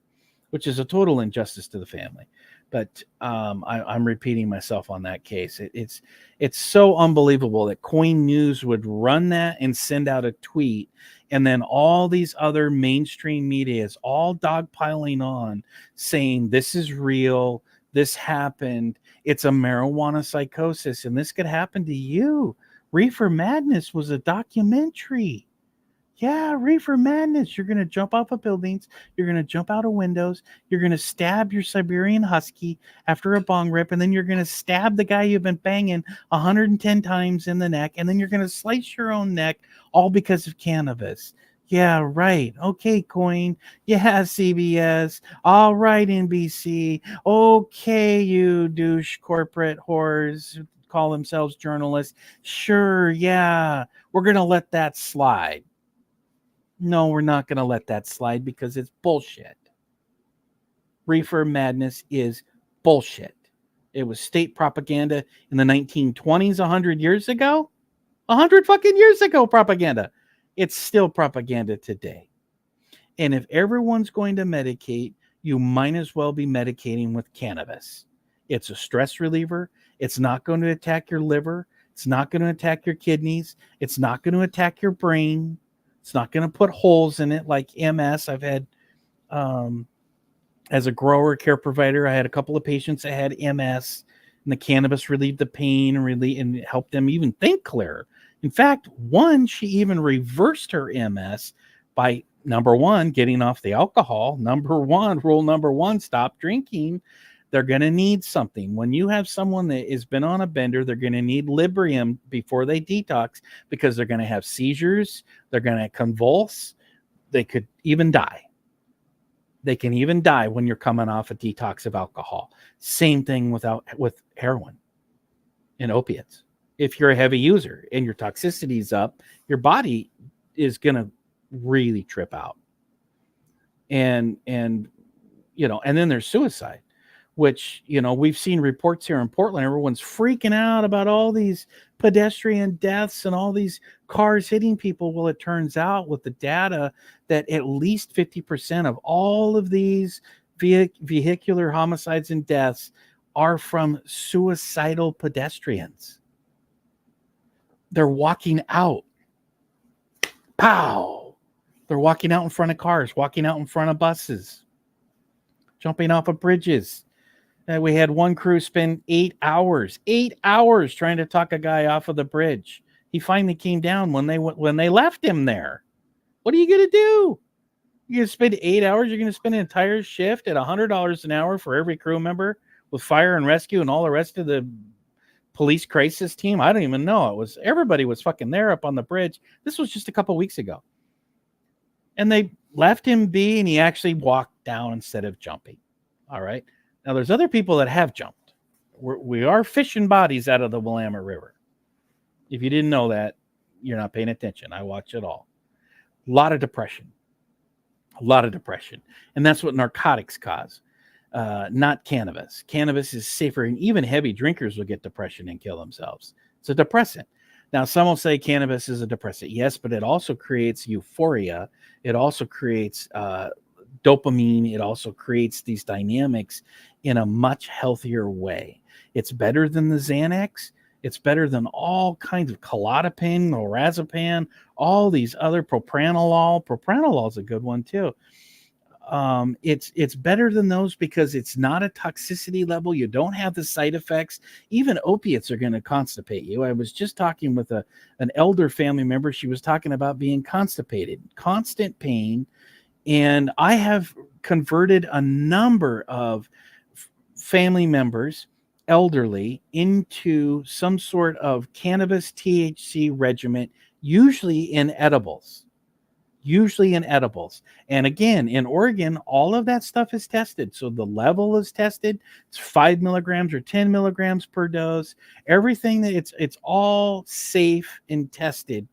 which is a total injustice to the family. But I'm repeating myself on that case. It's so unbelievable that Coin News would run that and send out a tweet, and then all these other mainstream media is all dogpiling on, saying this is real, this happened, it's a marijuana psychosis, and this could happen to you. Reefer Madness was a documentary. Yeah, Reefer Madness. You're going to jump off of buildings. You're going to jump out of windows. You're going to stab your Siberian Husky after a bong rip. And then you're going to stab the guy you've been banging 110 times in the neck. And then you're going to slice your own neck all because of cannabis. Yeah, right. Okay, Coin. Yeah, CBS. All right, NBC. Okay, you douche corporate whores who call themselves journalists. Sure, yeah. We're going to let that slide. No, we're not going to let that slide because it's bullshit. Reefer Madness is bullshit. It was state propaganda in the 1920s, 100 years ago. 100 fucking years ago, propaganda. It's still propaganda today. And if everyone's going to medicate, you might as well be medicating with cannabis. It's a stress reliever. It's not going to attack your liver. It's not going to attack your kidneys. It's not going to attack your brain. It's not going to put holes in it like MS. I've had, as a grower care provider, I had a couple of patients that had MS, and the cannabis relieved the pain and helped them even think clearer. In fact, one, she even reversed her MS by, number one, getting off the alcohol. Rule number one, stop drinking. They're going to need something. When you have someone that has been on a bender, they're going to need Librium before they detox because they're going to have seizures. They're going to convulse. They could even die. They can even die when you're coming off a detox of alcohol. Same thing with heroin and opiates. If you're a heavy user and your toxicity is up, your body is going to really trip out. And then there's suicide, which, we've seen reports here in Portland. Everyone's freaking out about all these pedestrian deaths and all these cars hitting people. Well, it turns out with the data that at least 50% of all of these vehicular homicides and deaths are from suicidal pedestrians. They're walking out. Pow! They're walking out in front of cars, walking out in front of buses, jumping off of bridges. We had one crew spend 8 hours trying to talk a guy off of the bridge. He finally came down when they left him there. What are you going to do? You're going to spend 8 hours. You're going to spend an entire shift at $100 an hour for every crew member with fire and rescue and all the rest of the police crisis team. I don't even know. Everybody was fucking there up on the bridge. This was just a couple weeks ago. And they left him be, and he actually walked down instead of jumping. All right. Now, there's other people that have jumped. We are fishing bodies out of the Willamette River. If you didn't know that, you're not paying attention. I watch it all. A lot of depression. And that's what narcotics cause, not cannabis. Cannabis is safer, and even heavy drinkers will get depression and kill themselves. It's a depressant. Now, some will say cannabis is a depressant. Yes, but it also creates euphoria. It also creates dopamine. It also creates these dynamics in a much healthier way. It's better than the Xanax. It's better than all kinds of Klonopin, lorazepam, all these other propranolol. Propranolol is a good one too. It's better than those because it's not a toxicity level. You don't have the side effects. Even opiates are going to constipate you. I was just talking with an elder family member. She was talking about being constipated, constant pain. And I have converted a number of family members, elderly, into some sort of cannabis THC regimen, usually in edibles. And again, in Oregon, all of that stuff is tested. So the level is tested. It's 5 milligrams or 10 milligrams per dose. Everything that it's all safe and tested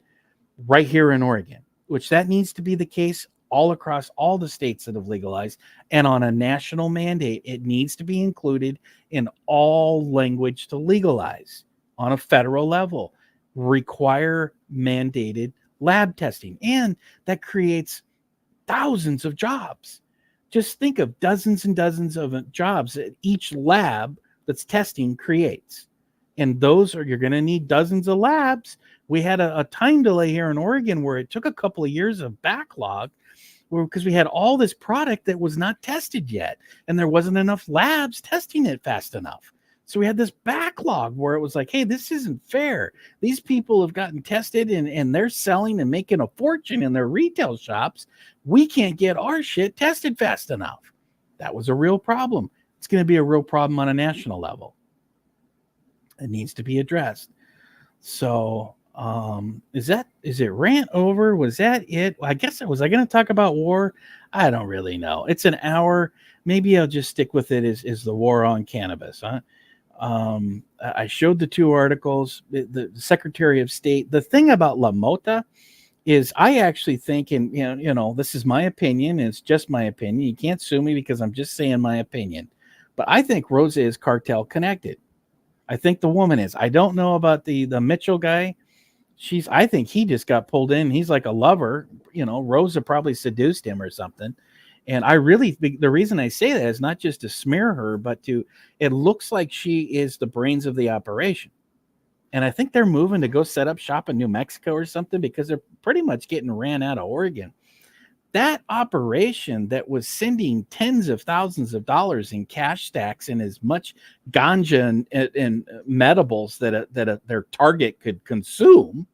right here in Oregon, which that needs to be the case all across all the states that have legalized. And on a national mandate, it needs to be included in all language to legalize on a federal level. Require mandated lab testing, and that creates thousands of jobs. Just think of dozens and dozens of jobs that each lab that's testing creates. And you're going to need dozens of labs. We had a time delay here in Oregon where it took a couple of years of backlog because we had all this product that was not tested yet, and there wasn't enough labs testing it fast enough. So we had this backlog where it was like, hey, this isn't fair. These people have gotten tested and they're selling and making a fortune in their retail shops. We can't get our shit tested fast enough. That was a real problem. It's going to be a real problem on a national level. It needs to be addressed. So is it rant over? Was that it? I guess I going to talk about war. I don't really know. It's an hour. Maybe I'll just stick with it is the war on cannabis. Huh? I showed the two articles, the Secretary of State. The thing about La Mota is I actually think, and you know, this is my opinion. It's just my opinion. You can't sue me because I'm just saying my opinion. But I think Rosa is cartel connected. I think the woman is. I don't know about the Mitchell guy. I think he just got pulled in. He's like a lover. You know, Rosa probably seduced him or something. And I really think the reason I say that is not just to smear her, but it looks like she is the brains of the operation. And I think they're moving to go set up shop in New Mexico or something because they're pretty much getting ran out of Oregon. That operation that was sending tens of thousands of dollars in cash stacks and as much ganja and medibles that their target could consume.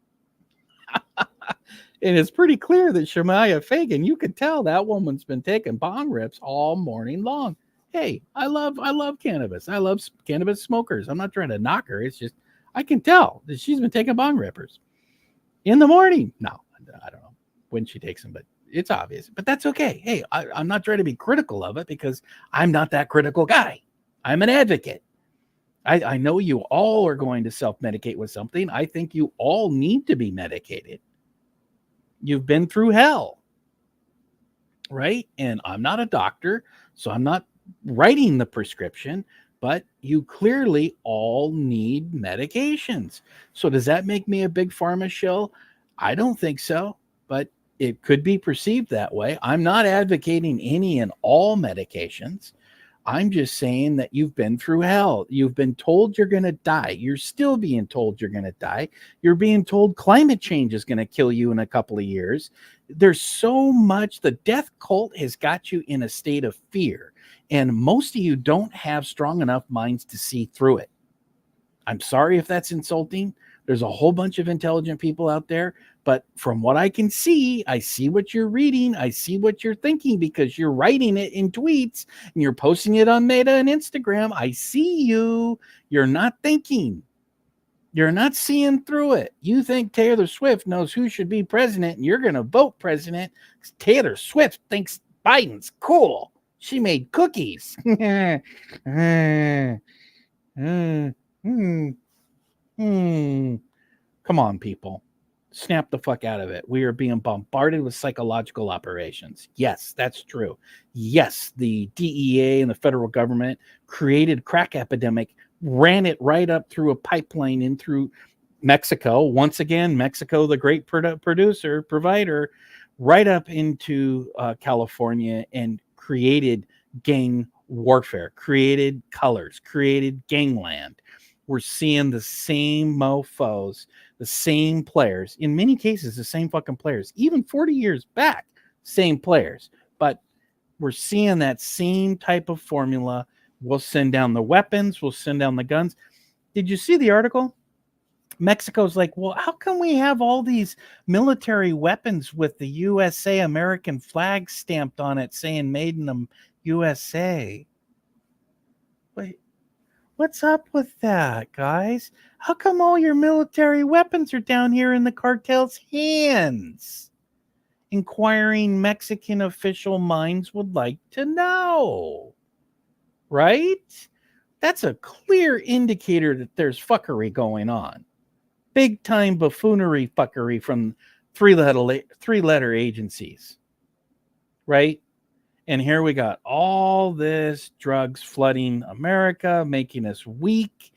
And it's pretty clear that Shemaya Fagan, you could tell that woman's been taking bong rips all morning long. Hey, I love cannabis. I love cannabis smokers. I'm not trying to knock her. It's just, I can tell that she's been taking bong rippers in the morning. No, I don't know when she takes them, but it's obvious. But that's okay. Hey, I'm not trying to be critical of it because I'm not that critical guy. I'm an advocate. I know you all are going to self-medicate with something. I think you all need to be medicated. You've been through hell, right? And I'm not a doctor, so I'm not writing the prescription, but you clearly all need medications. So does that make me a big pharma shill? I don't think so, but it could be perceived that way. I'm not advocating any and all medications. I'm just saying that you've been through hell. You've been told you're going to die. You're still being told you're going to die. You're being told climate change is going to kill you in a couple of years. There's so much. The death cult has got you in a state of fear. And most of you don't have strong enough minds to see through it. I'm sorry if that's insulting. There's a whole bunch of intelligent people out there, but from what I can see, I see what you're reading, I see what you're thinking, because you're writing it in tweets and you're posting it on Meta and Instagram. I see you. You're not thinking. You're not seeing through it. You think Taylor Swift knows who should be president, and you're going to vote president because Taylor Swift thinks Biden's cool. She made cookies. Come on, people. Snap the fuck out of it. We are being bombarded with psychological operations. Yes, that's true. Yes, the DEA and the federal government created crack epidemic, ran it right up through a pipeline in through Mexico. Once again, Mexico, the great provider, right up into California, and created gang warfare, created colors, created gangland. We're seeing the same mofos, the same players, in many cases, the same fucking players, even 40 years back, same players. But we're seeing that same type of formula. We'll send down the weapons, we'll send down the guns. Did you see the article? Mexico's like, well, how can we have all these military weapons with the USA American flag stamped on it saying made in the USA? Wait, what's up with that, guys? How come all your military weapons are down here in the cartel's hands? Inquiring Mexican official minds would like to know. Right? That's a clear indicator that there's fuckery going on. Big time buffoonery fuckery from three-letter agencies. Right? And here we got all this drugs flooding America, making us weak,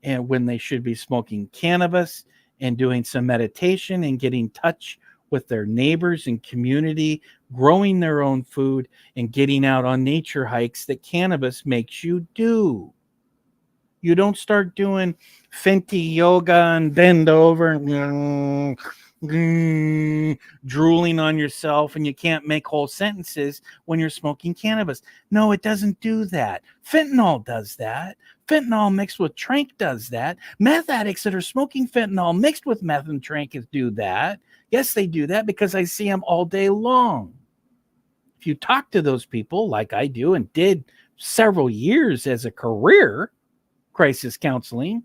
and when they should be smoking cannabis and doing some meditation and getting in touch with their neighbors and community, growing their own food and getting out on nature hikes that cannabis makes you do. You don't start doing Fenty yoga and bend over and drooling on yourself, and you can't make whole sentences when you're smoking cannabis. No, it doesn't do that. Fentanyl does that. Fentanyl mixed with trank does that. Meth addicts that are smoking fentanyl mixed with meth and trank do that. Yes, they do that because I see them all day long. If you talk to those people like I do and did several years as a career, crisis counseling,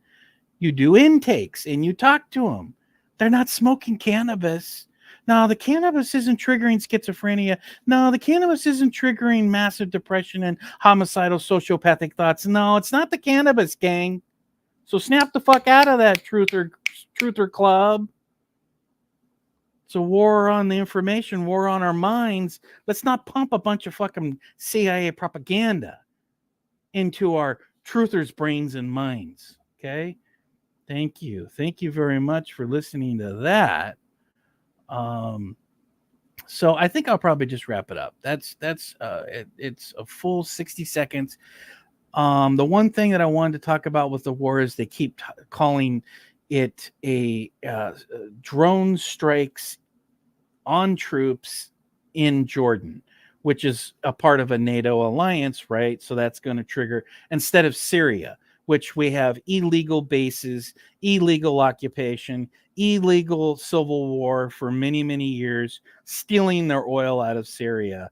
you do intakes and you talk to them. They're not smoking cannabis. No, the cannabis isn't triggering schizophrenia. No, the cannabis isn't triggering massive depression and homicidal sociopathic thoughts. No, it's not the cannabis, gang. So snap the fuck out of that truther club. It's a war on the information, war on our minds. Let's not pump a bunch of fucking CIA propaganda into our truthers' brains and minds. Okay? Thank you. Thank you very much for listening to that. So I think I'll probably just wrap it up. It's a full 60 seconds. The one thing that I wanted to talk about with the war is they keep calling it a drone strikes on troops in Jordan, which is a part of a NATO alliance, right? So that's going to trigger, instead of Syria, which we have illegal bases, illegal occupation, illegal civil war for many, many years, stealing their oil out of Syria.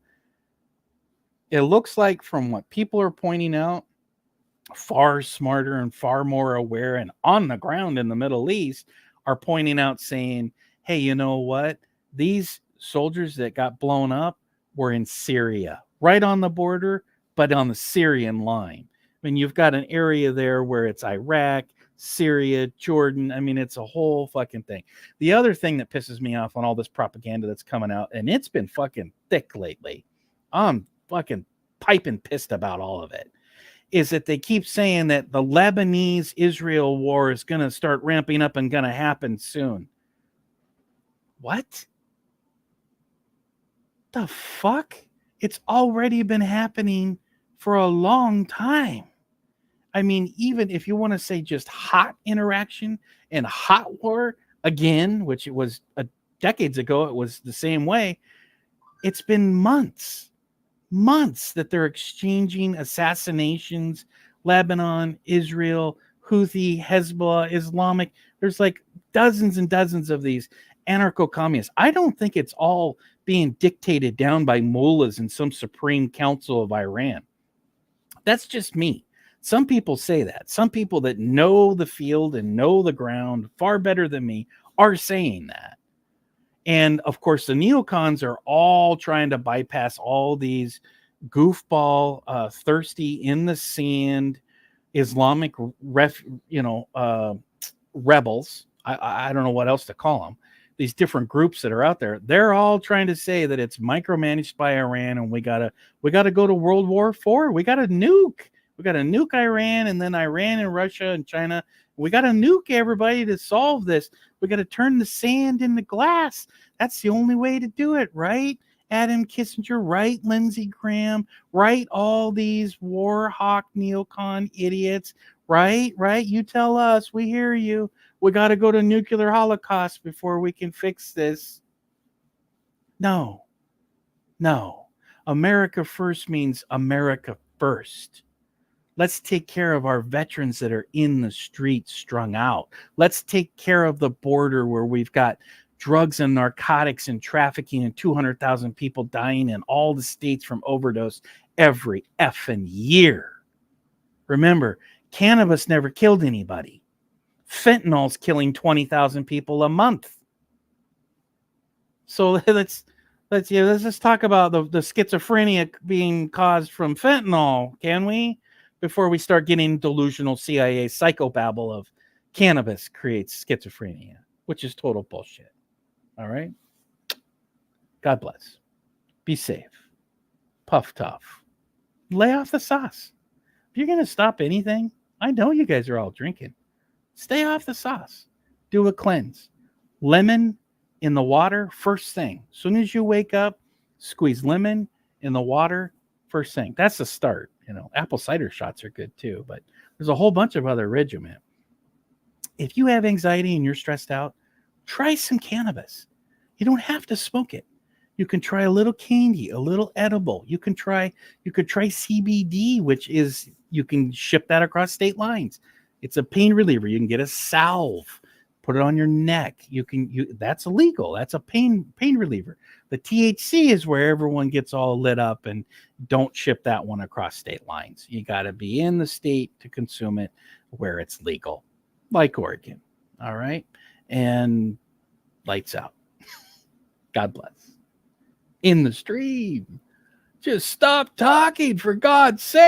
It looks like, from what people are pointing out, far smarter and far more aware and on the ground in the Middle East are pointing out, saying, hey, you know what? These soldiers that got blown up were in Syria, right on the border, but on the Syrian line. I mean, you've got an area there where it's Iraq, Syria, Jordan. I mean, it's a whole fucking thing. The other thing that pisses me off on all this propaganda that's coming out, and it's been fucking thick lately, I'm fucking piping pissed about all of it, is that they keep saying that the Lebanese-Israel war is going to start ramping up and going to happen soon. What? The fuck? It's already been happening for a long time. I mean, even if you want to say just hot interaction and hot war again, which it was decades ago, it was the same way. It's been months that they're exchanging assassinations, Lebanon, Israel, Houthi, Hezbollah, Islamic. There's like dozens and dozens of these anarcho-communists. I don't think it's all being dictated down by mullahs in some supreme council of Iran. That's just me. Some people say that. Some people that know the field and know the ground far better than me are saying that. And of course, the neocons are all trying to bypass all these goofball, thirsty in the sand Islamic rebels. I don't know what else to call them. These different groups that are out there, they're all trying to say that it's micromanaged by Iran, and we gotta go to World War IV. We gotta nuke. We gotta nuke Iran, and then Iran and Russia and China. We gotta nuke everybody to solve this. We gotta turn the sand into glass. That's the only way to do it, right? Adam Kissinger, right? Lindsey Graham, right? All these war hawk neocon idiots, right? Right? You tell us. We hear you. We got to go to nuclear holocaust before we can fix this. No. America first means America first. Let's take care of our veterans that are in the streets strung out. Let's take care of the border where we've got drugs and narcotics and trafficking and 200,000 people dying in all the states from overdose every effing year. Remember, cannabis never killed anybody. Fentanyl's killing 20,000 people a month. So let's just talk about the schizophrenia being caused from fentanyl, can we? Before we start getting delusional CIA psychobabble of cannabis creates schizophrenia, which is total bullshit. All right? God bless. Be safe. Puff tough. Lay off the sauce. If you're going to stop anything, I know you guys are all drinking. Stay off the sauce. Do a cleanse. Lemon in the water first thing. As soon as you wake up, squeeze lemon in the water first thing. That's the start. Apple cider shots are good too, but there's a whole bunch of other regimen. If you have anxiety and you're stressed out, try some cannabis. You don't have to smoke it. You can try a little candy, a little edible. You could try CBD, which is, you can ship that across state lines. It's a pain reliever. You can get a salve, put it on your neck. That's illegal. That's a pain reliever. The THC is where everyone gets all lit up, and don't ship that one across state lines. You got to be in the state to consume it where it's legal, like Oregon. All right. And lights out. God bless. In the stream. Just stop talking, for God's sake.